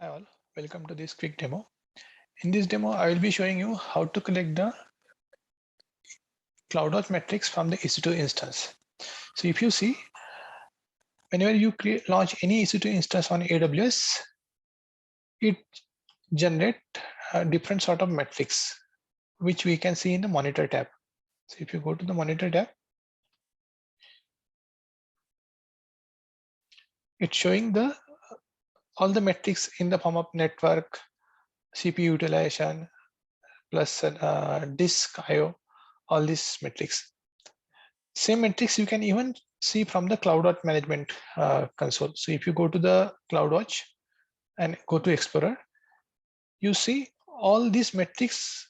Hi all, welcome to this quick demo. In this demo, I will be showing you how to collect the CloudWatch metrics from the EC2 instance. So if you see, whenever you launch any EC2 instance on AWS, it generates different sort of metrics, which we can see in the monitor tab. So if you go to the monitor tab, it's showing all the metrics in the form of network, CPU utilization, plus disk IO, all these metrics. Same metrics you can even see from the CloudWatch management console. So if you go to the CloudWatch and go to Explorer, you see all these metrics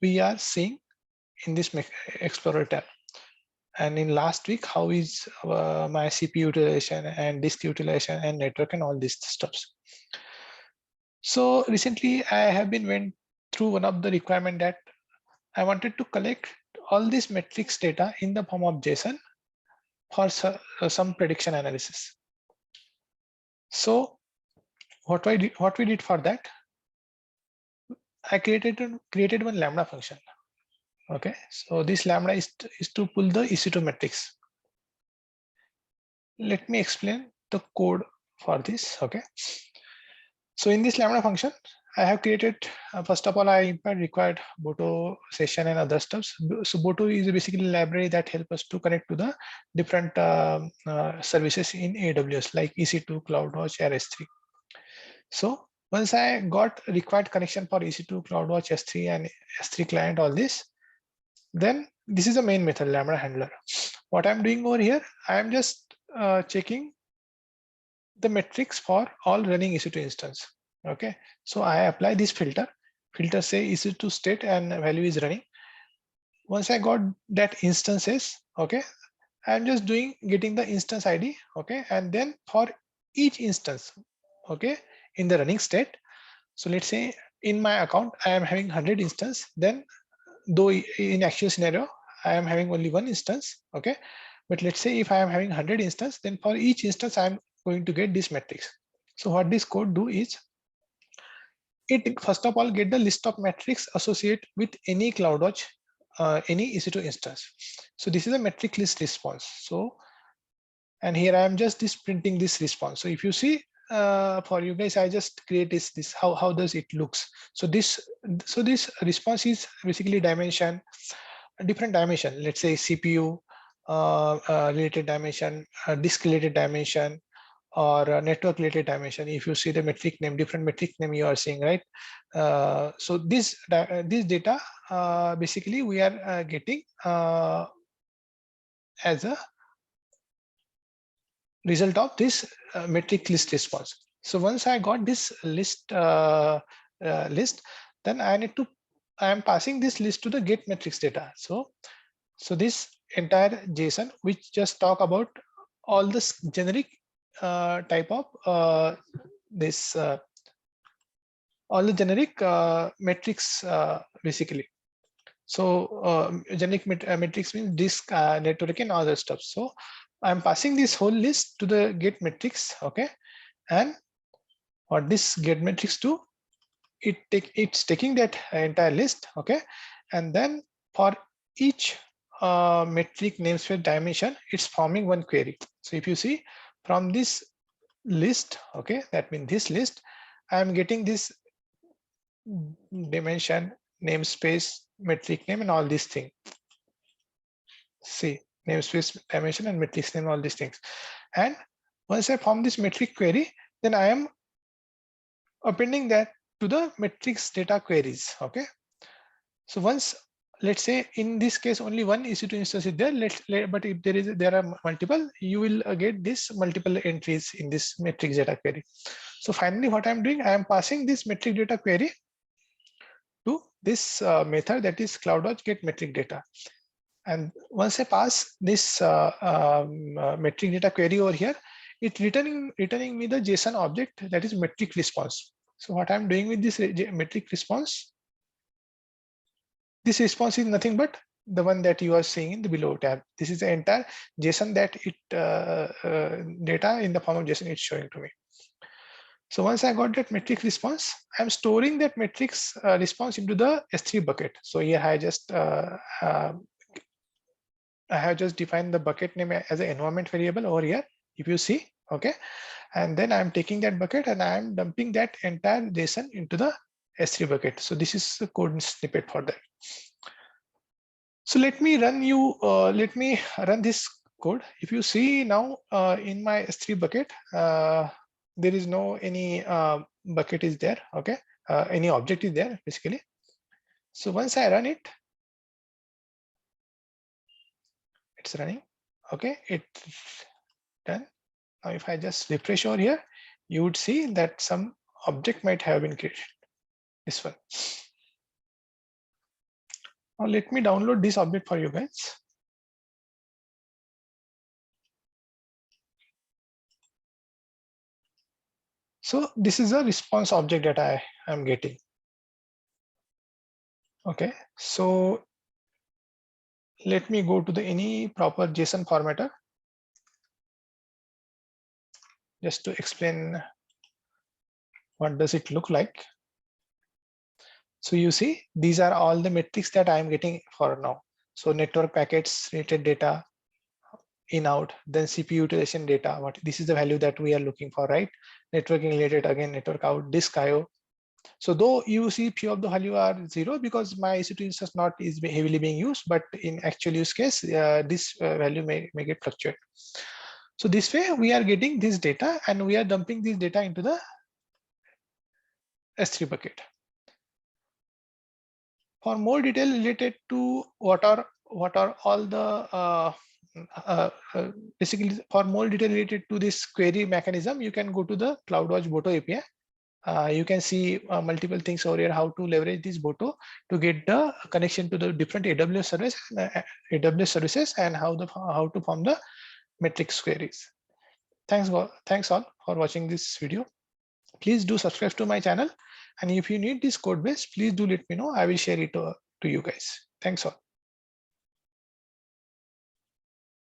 we are seeing in this Explorer tab. And in last week, how is my CPU utilization and disk utilization and network and all these stuffs. So recently I have been went through one of the requirement that I wanted to collect all these metrics data in the form of JSON for some prediction analysis. So what we did for that, I created one Lambda function. Okay, so this Lambda is to pull the EC2 metrics. Let me explain the code for this. Okay, so in this Lambda function, I have created, first of all, I required Boto session and other stuff. So Boto is basically a library that helps us to connect to the different services in AWS like EC2, CloudWatch, or S3. So once I got required connection for EC2, CloudWatch, S3 and S3 client, all this, then this is the main method, Lambda handler. What I'm doing over here, I'm just checking the metrics for all running EC2 instance. Okay, so I apply this filter say EC2 state and value is running. Once I got that instances, okay, I'm just getting the instance ID, okay, and then for each instance, okay, in the running state. So let's say in my account I am having 100 instance, then though in actual scenario I am having only one instance, okay, but let's say if I am having 100 instance, then for each instance I am going to get this metrics. So what this code do is, it first of all get the list of metrics associated with any CloudWatch, any EC2 instance. So this is a metric list response. So, and here I am just printing this response. So if you see, for you guys, I just create this how does it looks. So this response is basically dimension, a different dimension. Let's say CPU related dimension, disk related dimension, or network related dimension. If you see the metric name, different metric name you are seeing, right? So this data basically we are getting as a result of this metric list response. So once I got this list, then I am passing this list to the get metrics data. So this entire JSON, which just talk about all this generic type of all the generic metrics basically. So generic metrics means disk, network, and other stuff. So I'm passing this whole list to the get metrics, okay, and what this get metrics do, it's taking that entire list, okay, and then for each metric namespace dimension, it's forming one query. So if you see from this list, okay, that means this list, I'm getting this dimension, namespace, metric name, and all these things. See, namespace, dimension, and metrics name, all these things. And once I form this metric query, then I am appending that to the metrics data queries. Okay. So once, let's say in this case only one EC2 instance is there, but if there are multiple, you will get this multiple entries in this metrics data query. So finally, what I'm doing, I am passing this metric data query to this method, that is CloudWatch get metric data. And once I pass this metric data query over here, it's returning me the JSON object, that is metric response. So what I'm doing with this metric response, this response is nothing but the one that you are seeing in the below tab. This is the entire JSON that data in the form of JSON it's showing to me. So once I got that metric response, I'm storing that metrics response into the S3 bucket. So here I have just defined the bucket name as an environment variable over here, if you see, okay. And then I'm taking that bucket and I'm dumping that entire JSON into the S3 bucket. So this is the code snippet for that. So let me run this code. If you see now in my S3 bucket, there is no any bucket is there, okay. Any object is there basically. So once I run it, it's running, okay, it's done. Now if I just refresh over here, you would see that some object might have been created, this one. Now let me download this object for you guys. So this is a response object that I am getting. Okay, so let me go to the any proper JSON formatter just to explain what does it look like. So you see, these are all the metrics that I am getting for now. So network packets, related data, in out, then CPU utilization data. What this is the value that we are looking for, right? Networking related, again network out, disk IO. So though you see few of the value are 0 because my EC2 instance not is heavily being used, but in actual use case, this value may get fluctuate. So this way we are getting this data and we are dumping this data into the S3 bucket. For more detail related to what are all the basically for more detail related to this query mechanism, you can go to the CloudWatch Boto API. You can see multiple things over here, how to leverage this Boto to get the connection to the different AWS services and how to form the metrics queries. Thanks all for watching this video. Please do subscribe to my channel, and if you need this code base, please do let me know. I will share it to you guys. Thanks all.